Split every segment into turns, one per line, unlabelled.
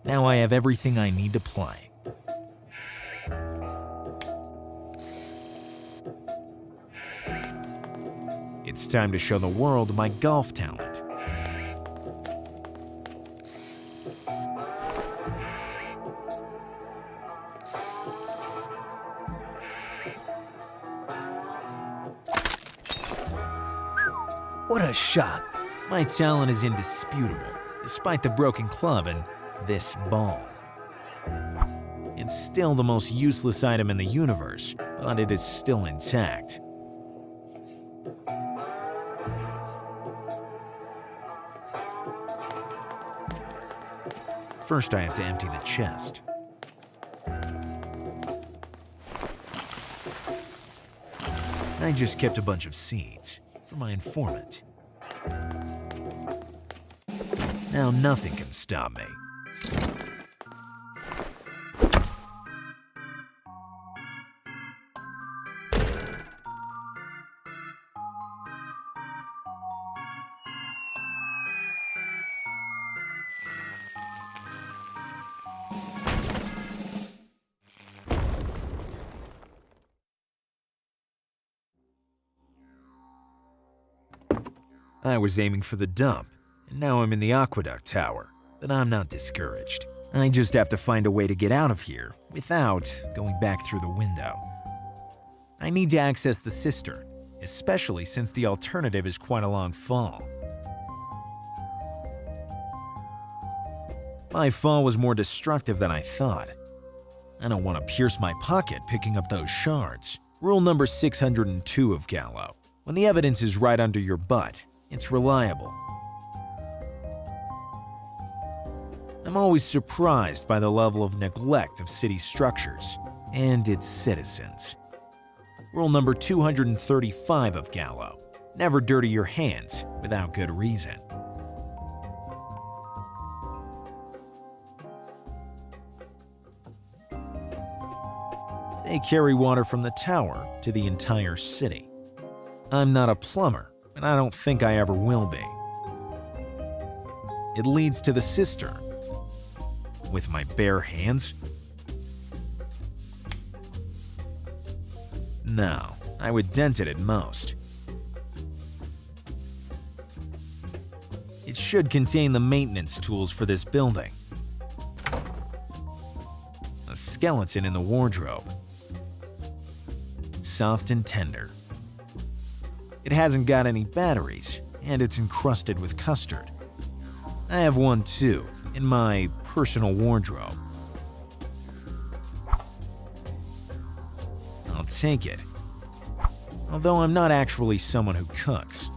Now I have everything I need to play. It's time to show the world my golf talent. What a shot! My talent is indisputable, despite the broken club and this ball. It's still the most useless item in the universe, but it is still intact. First, I have to empty the chest. I just kept a bunch of seeds for my informant. Now nothing can stop me. I was aiming for the dump, and now I'm in the aqueduct tower, but I'm not discouraged. I just have to find a way to get out of here without going back through the window. I need to access the cistern, especially since the alternative is quite a long fall. My fall was more destructive than I thought. I don't want to pierce my pocket picking up those shards. Rule number 602 of Gallo. When the evidence is right under your butt, it's reliable. I'm always surprised by the level of neglect of city structures and its citizens. Rule number 235 of Gallo. Never dirty your hands without good reason. They carry water from the tower to the entire city. I'm not a plumber, and I don't think I ever will be. It leads to the cistern. With my bare hands? No, I would dent it at most. It should contain the maintenance tools for this building. A skeleton in the wardrobe. Soft and tender. It hasn't got any batteries, and it's encrusted with custard. I have one too, in my personal wardrobe. I'll take it. Although I'm not actually someone who cooks.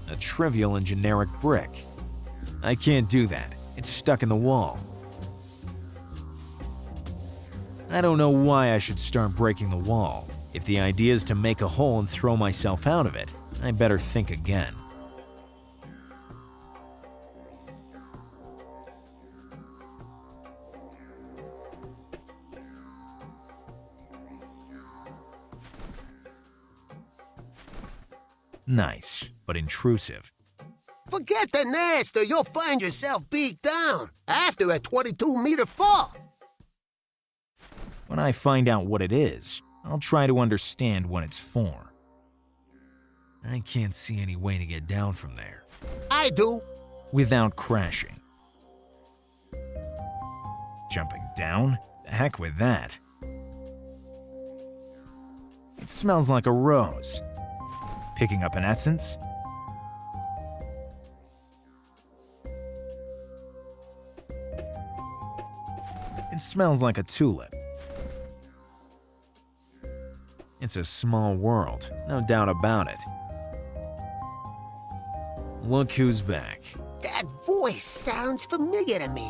A trivial and generic brick. I can't do that. It's stuck in the wall. I don't know why I should start breaking the wall. If the idea is to make a hole and throw myself out of it, I better think again. Nice, but intrusive.
Forget the nest or you'll find yourself beat down after a 22-meter fall.
When I find out what it is, I'll try to understand what it's for. I can't see any way to get down from there.
I do.
Without crashing. Jumping down? The heck with that. It smells like a rose. Picking up an essence? It smells like a tulip. It's a small world, no doubt about it. Look who's back.
That voice sounds familiar to me.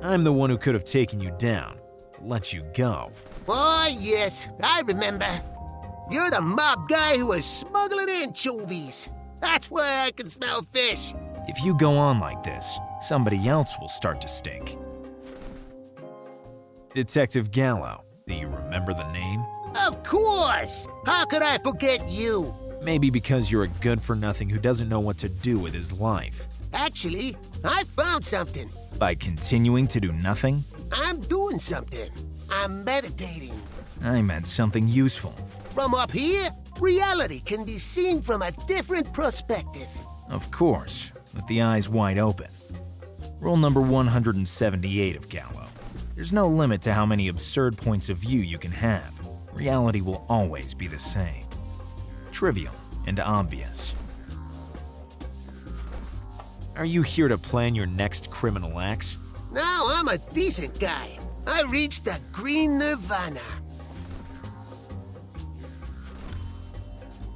I'm the one who could have taken you down, let you go.
Oh, yes, I remember. You're the mob guy who was smuggling anchovies. That's where I can smell fish.
If you go on like this, somebody else will start to stink. Detective Gallo, do you remember the name?
Of course! How could I forget you?
Maybe because you're a good-for-nothing who doesn't know what to do with his life.
Actually, I found something.
By continuing to do nothing?
I'm doing something. I'm meditating.
I meant something useful.
From up here, reality can be seen from a different perspective.
Of course, with the eyes wide open. Rule number 178 of Gallo. There's no limit to how many absurd points of view you can have. Reality will always be the same. Trivial and obvious. Are you here to plan your next criminal acts?
Now I'm a decent guy. I reached the green nirvana.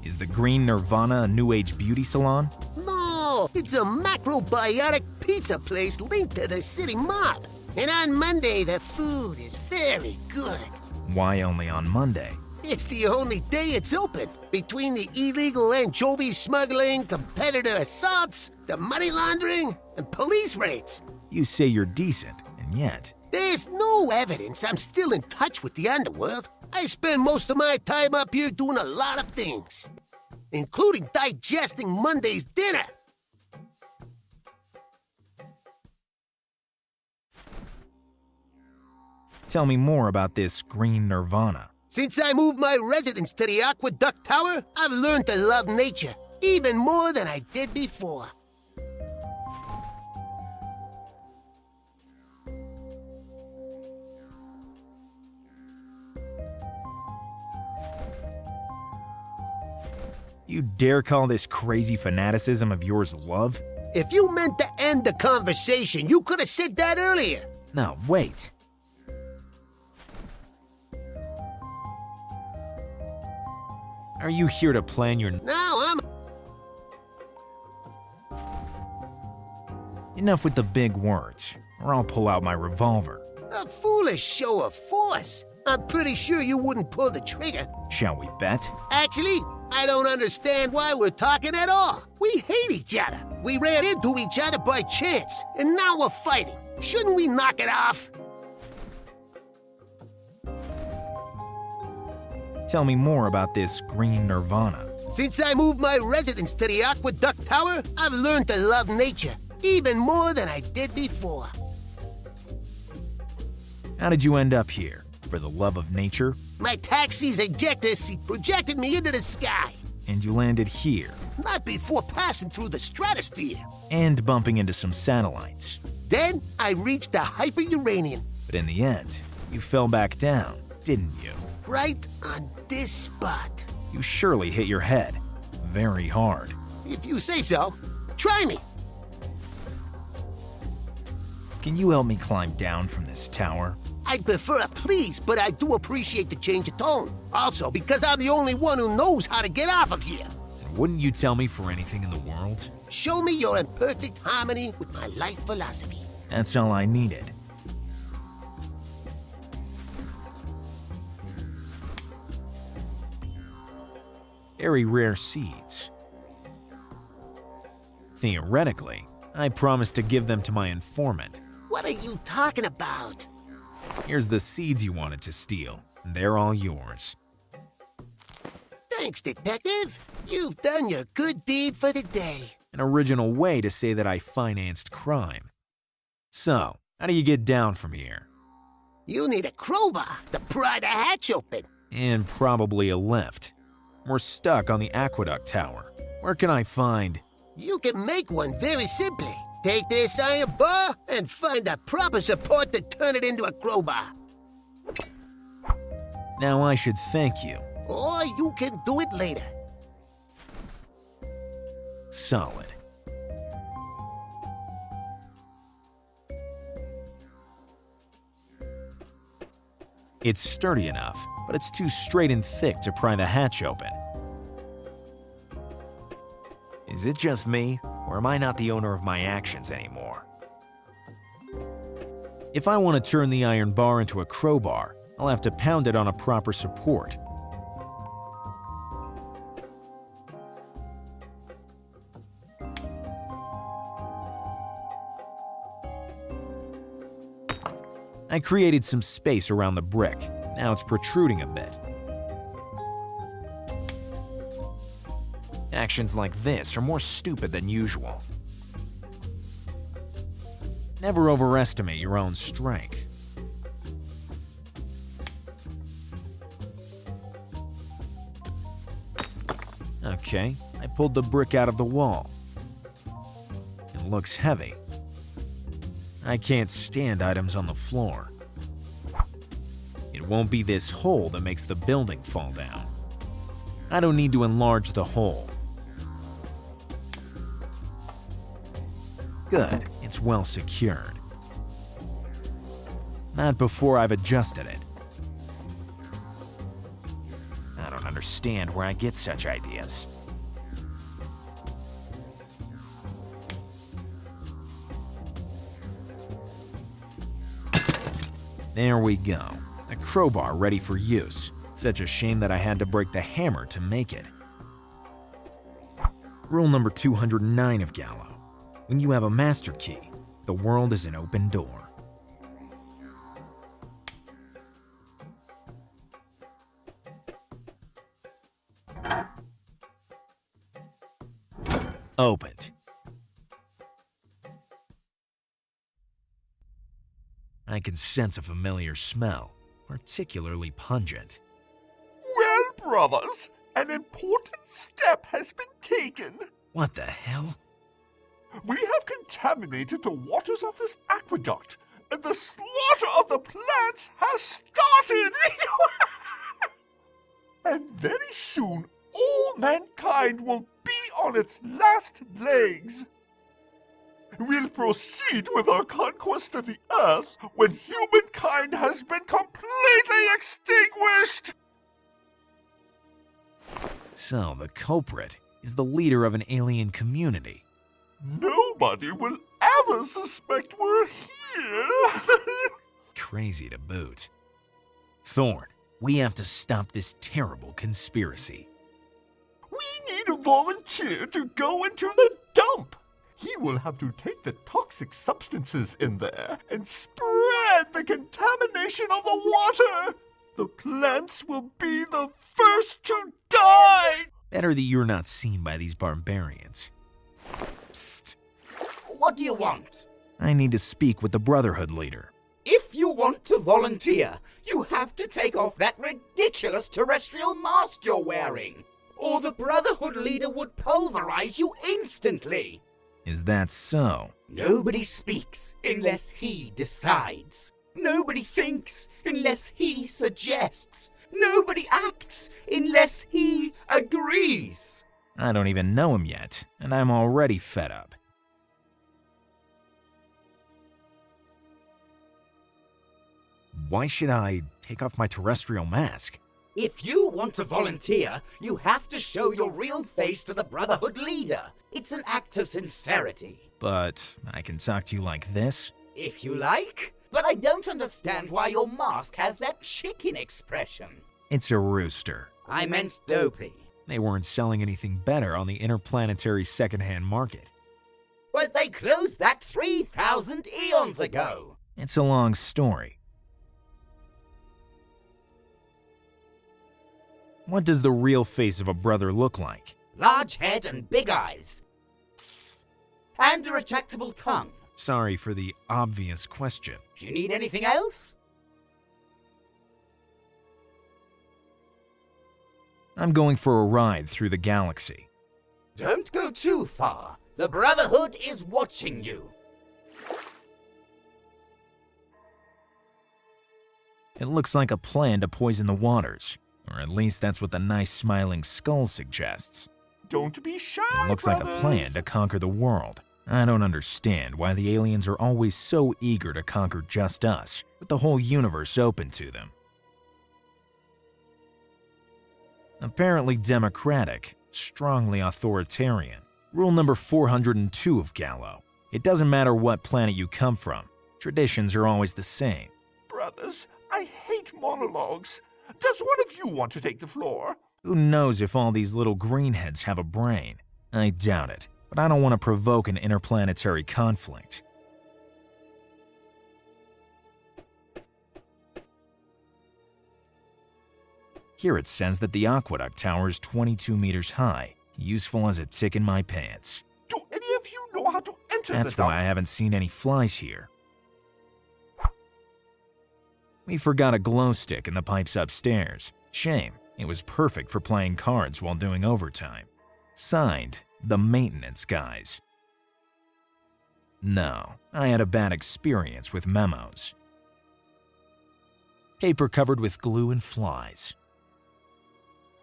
Is the Green Nirvana a new age beauty salon?
No, it's a macrobiotic pizza place linked to the city mob. And on Monday, the food is very good.
Why only on Monday?
It's the only day it's open. Between the illegal anchovy smuggling, competitor assaults, the money laundering, and police raids.
You say you're decent, and yet...
There's no evidence I'm still in touch with the underworld. I spend most of my time up here doing a lot of things, including digesting Monday's dinner.
Tell me more about this Green Nirvana.
Since I moved my residence to the Aqueduct Tower, I've learned to love nature, even more than I did before.
You dare call this crazy fanaticism of yours love?
If you meant to end the conversation, you could have said that earlier.
No, wait. Are you here to plan your...
Now I'm...
Enough with the big words, or I'll pull out my revolver.
A foolish show of force. I'm pretty sure you wouldn't pull the trigger.
Shall we bet?
Actually, I don't understand why we're talking at all. We hate each other. We ran into each other by chance, and now we're fighting. Shouldn't we knock it off?
Tell me more about this Green Nirvana.
Since I moved my residence to the Aqueduct Tower, I've learned to love nature, even more than I did before.
How did you end up here? For the love of nature?
My taxi's ejector seat projected me into the sky.
And you landed here?
Not before passing through the stratosphere.
And bumping into some satellites.
Then I reached the hyper-Uranian.
But in the end, you fell back down, didn't you?
Right on this spot.
You surely hit your head. Very hard.
If you say so. Try me.
Can you help me climb down from this tower?
I'd prefer a please, but I do appreciate the change of tone. Also, because I'm the only one who knows how to get off of here.
And wouldn't you tell me for anything in the world?
Show me you're in perfect harmony with my life philosophy.
That's all I needed. Very rare seeds. Theoretically, I promised to give them to my informant.
What are you talking about?
Here's the seeds you wanted to steal. They're all yours.
Thanks, Detective. You've done your good deed for the day.
An original way to say that I financed crime. So, how do you get down from here?
You need a crowbar to pry the hatch open.
And probably a lift. We're stuck on the Aqueduct Tower. Where can I find...
You can make one very simply. Take this iron bar and find the proper support to turn it into a crowbar.
Now I should thank you.
Or you can do it later.
Solid. It's sturdy enough, but it's too straight and thick to pry the hatch open. Is it just me, or am I not the owner of my actions anymore? If I want to turn the iron bar into a crowbar, I'll have to pound it on a proper support. I created some space around the brick. Now it's protruding a bit. Actions like this are more stupid than usual. Never overestimate your own strength. Okay, I pulled the brick out of the wall. It looks heavy. I can't stand items on the floor. It won't be this hole that makes the building fall down. I don't need to enlarge the hole. Good, it's well secured. Not before I've adjusted it. I don't understand where I get such ideas. There we go. A crowbar ready for use. Such a shame that I had to break the hammer to make it. Rule number 209 of Gallo. When you have a master key, the world is an open door. Opened. I can sense a familiar smell, particularly pungent.
Well, brothers, an important step has been taken.
What the hell?
We have contaminated the waters of this aqueduct, and the slaughter of the plants has started. And very soon, all mankind will be on its last legs. We'll proceed with our conquest of the earth when humankind has been completely extinguished.
So the culprit is the leader of an alien community.
Nobody will ever suspect we're here.
Crazy to boot. Thorn, we have to stop this terrible conspiracy.
We need a volunteer to go into the dump. He will have to take the toxic substances in there and spread the contamination of the water. The plants will be the first to die.
Better that you're not seen by these barbarians. Psst.
What do you want?
I need to speak with the Brotherhood leader.
If you want to volunteer, you have to take off that ridiculous terrestrial mask you're wearing, or the Brotherhood leader would pulverize you instantly.
Is that so?
Nobody speaks unless he decides. Nobody thinks unless he suggests. Nobody acts unless he agrees.
I don't even know him yet, and I'm already fed up. Why should I take off my terrestrial mask?
If you want to volunteer, you have to show your real face to the Brotherhood leader. It's an act of sincerity.
But I can talk to you like this?
If you like, but I don't understand why your mask has that chicken expression.
It's a rooster.
I meant dopey.
They weren't selling anything better on the interplanetary secondhand market.
But they closed that 3,000 eons ago.
It's a long story. What does the real face of a brother look like?
Large head and big eyes. And a retractable tongue.
Sorry for the obvious question.
Do you need anything else?
I'm going for a ride through the galaxy.
Don't go too far. The Brotherhood is watching you.
It looks like a plan to poison the waters. Or at least that's what the nice smiling skull suggests.
Don't be shy,
It looks like a plan to conquer the world. I don't understand why the aliens are always so eager to conquer just us, with the whole universe open to them. Apparently democratic, strongly authoritarian. Rule number 402 of Gallo. It doesn't matter what planet you come from. Traditions are always the same.
Brothers, I hate monologues. Does one of you want to take the floor?
Who knows if all these little greenheads have a brain? I doubt it, but I don't want to provoke an interplanetary conflict. Here it says that the aqueduct tower is 22 meters high, useful as a tick in my pants.
Do any of you know how to enter the
That's
dump?
why I haven't seen any flies here. We forgot a glow stick in the pipes upstairs. Shame, it was perfect for playing cards while doing overtime. Signed, the maintenance guys. No, I had a bad experience with memos. Paper covered with glue and flies.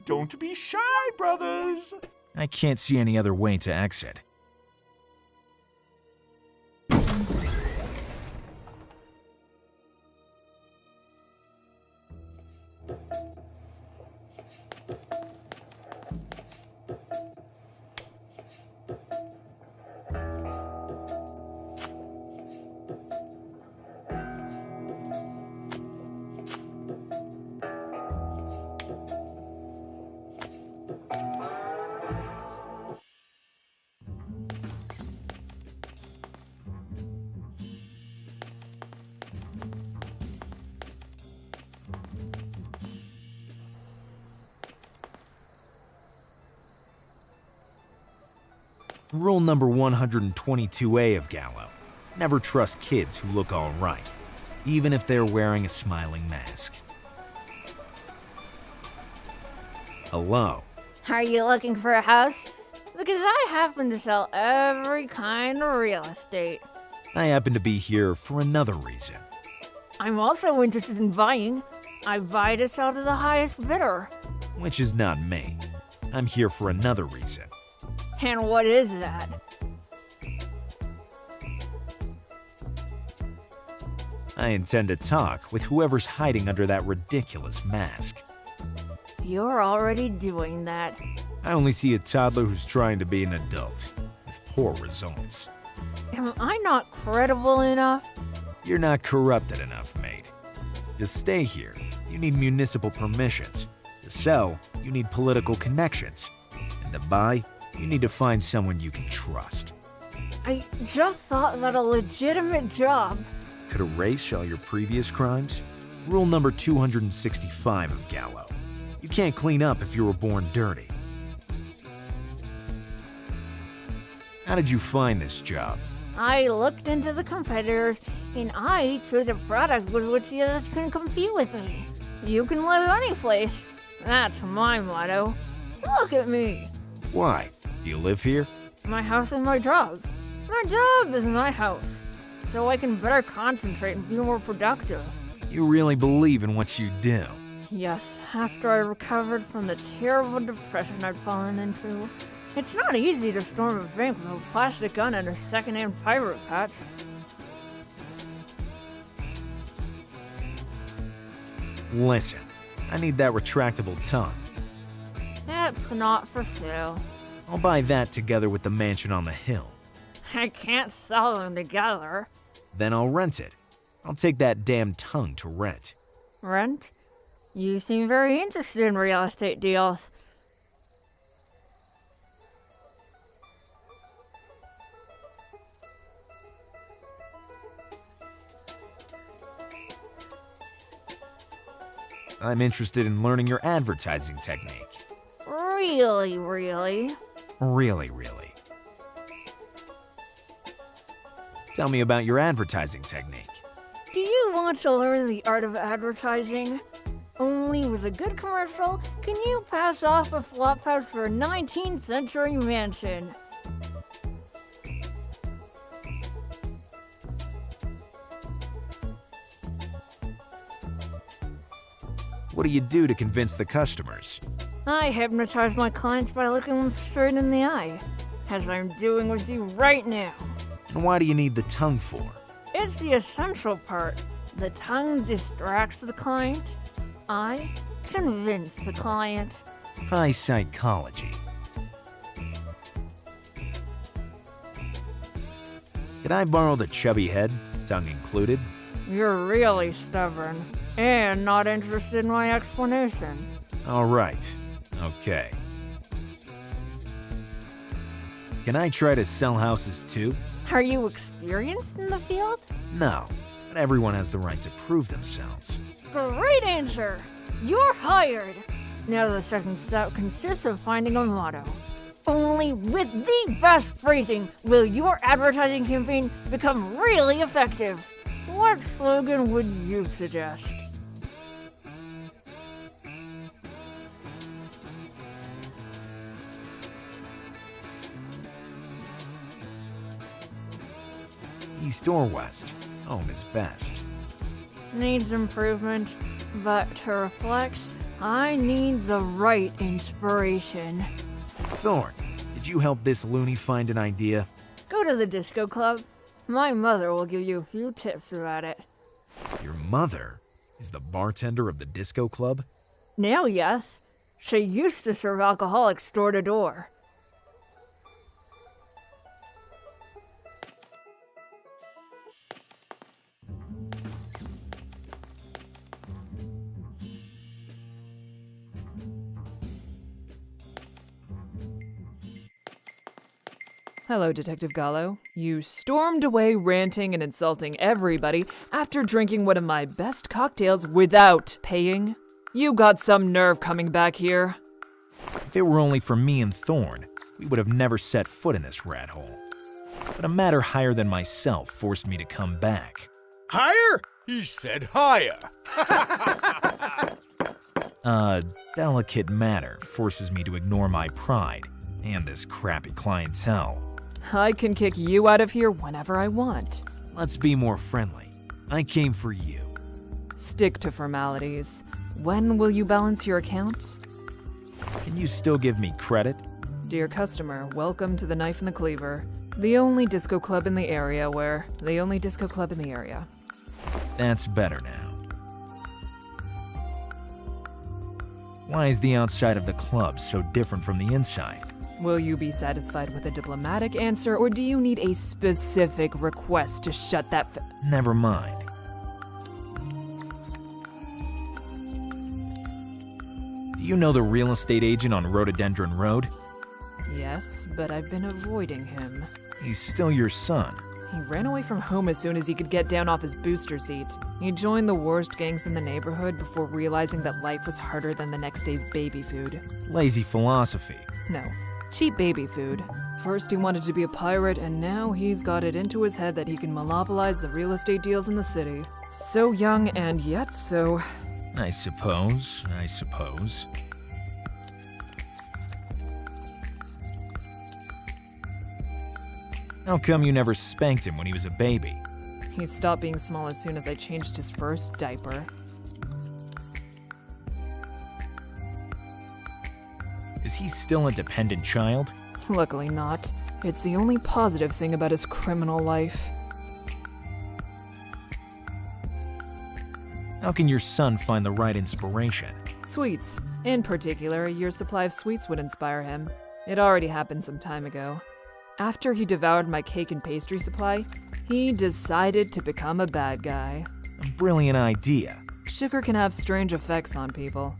Don't be shy, brothers.
I can't see any other way to exit. Rule number 122A of Gallo. Never trust kids who look all right, even if they're wearing a smiling mask. Hello.
Are you looking for a house? Because I happen to sell every kind of real estate.
I happen to be here for another reason.
I'm also interested in buying. I buy to sell to the highest bidder.
Which is not me. I'm here for another reason.
And what is that?
I intend to talk with whoever's hiding under that ridiculous mask.
You're already doing that.
I only see a toddler who's trying to be an adult, with poor results.
Am I not credible enough?
You're not corrupted enough, mate. To stay here, you need municipal permissions. To sell, you need political connections. And to buy, you need to find someone you can trust.
I just thought that a legitimate job.
Could erase all your previous crimes? Rule number 265 of Gallo. You can't clean up if you were born dirty. How did you find this job?
I looked into the competitors, and I chose a product with which the others can compete with me. You can live any place. That's my motto. Look at me.
Why? Do you live here?
My house is my job. My job is my house. So I can better concentrate and be more productive.
You really believe in what you do.
Yes, after I recovered from the terrible depression I'd fallen into. It's not easy to storm a bank with a plastic gun and a second-hand pirate patch.
Listen, I need that retractable tongue.
That's not for sale.
I'll buy that together with the mansion on the hill.
I can't sell them together.
Then I'll rent it. I'll take that damn tongue to rent.
Rent? You seem very interested in real estate deals.
I'm interested in learning your advertising technique.
Really?
Really. Tell me about your advertising technique.
Do you want to learn the art of advertising? Only with a good commercial can you pass off a flophouse for a 19th century mansion.
What do you do to convince the customers?
I hypnotize my clients by looking them straight in the eye, as I'm doing with you right now.
And why do you need the tongue for?
It's the essential part. The tongue distracts the client. I convince the client.
High psychology. Can I borrow the chubby head, tongue included?
You're really stubborn and not interested in my explanation.
All right. Okay. Can I try to sell houses too?
Are you experienced in the field?
No, but everyone has the right to prove themselves.
Great answer! You're hired! Now the second step consists of finding a motto. Only with the best phrasing will your advertising campaign become really effective. What slogan would you suggest?
East or west, home is best.
Needs improvement, but to reflect, I need the right inspiration.
Thorn, did you help this loony find an idea?
Go to the disco club. My mother will give you a few tips about it.
Your mother is the bartender of the disco club?
Now, yes. She used to serve alcoholics door to door.
Hello, Detective Gallo. You stormed away ranting and insulting everybody after drinking one of my best cocktails without paying. You got some nerve coming back here.
If it were only for me and Thorn, we would have never set foot in this rat hole. But a matter higher than myself forced me to come back.
Higher? He said higher.
A delicate matter forces me to ignore my pride and this crappy clientele.
I can kick you out of here whenever I want.
Let's be more friendly. I came for you.
Stick to formalities. When will you balance your account?
Can you still give me credit?
Dear customer, welcome to the Knife and the Cleaver. The only disco club in the area
That's better now. Why is the outside of the club so different from the inside?
Will you be satisfied with a diplomatic answer, or do you need a specific request to shut that
Never mind. Do you know the real estate agent on Rhododendron Road?
Yes, but I've been avoiding him.
He's still your son.
He ran away from home as soon as he could get down off his booster seat. He joined the worst gangs in the neighborhood before realizing that life was harder than the next day's baby food.
Lazy philosophy.
No, cheap baby food. First he wanted to be a pirate, and now he's got it into his head that he can monopolize the real estate deals in the city. So young and yet so...
I suppose. How come you never spanked him when he was a baby?
He stopped being small as soon as I changed his first diaper.
Is he still a dependent child?
Luckily not. It's the only positive thing about his criminal life.
How can your son find the right inspiration?
Sweets. In particular, your supply of sweets would inspire him. It already happened some time ago. After he devoured my cake and pastry supply, he decided to become a bad guy.
A brilliant idea.
Sugar can have strange effects on people.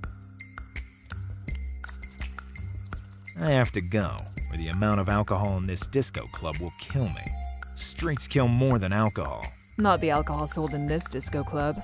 I have to go, or the amount of alcohol in this disco club will kill me. Streets kill more than alcohol.
Not the alcohol sold in this disco club.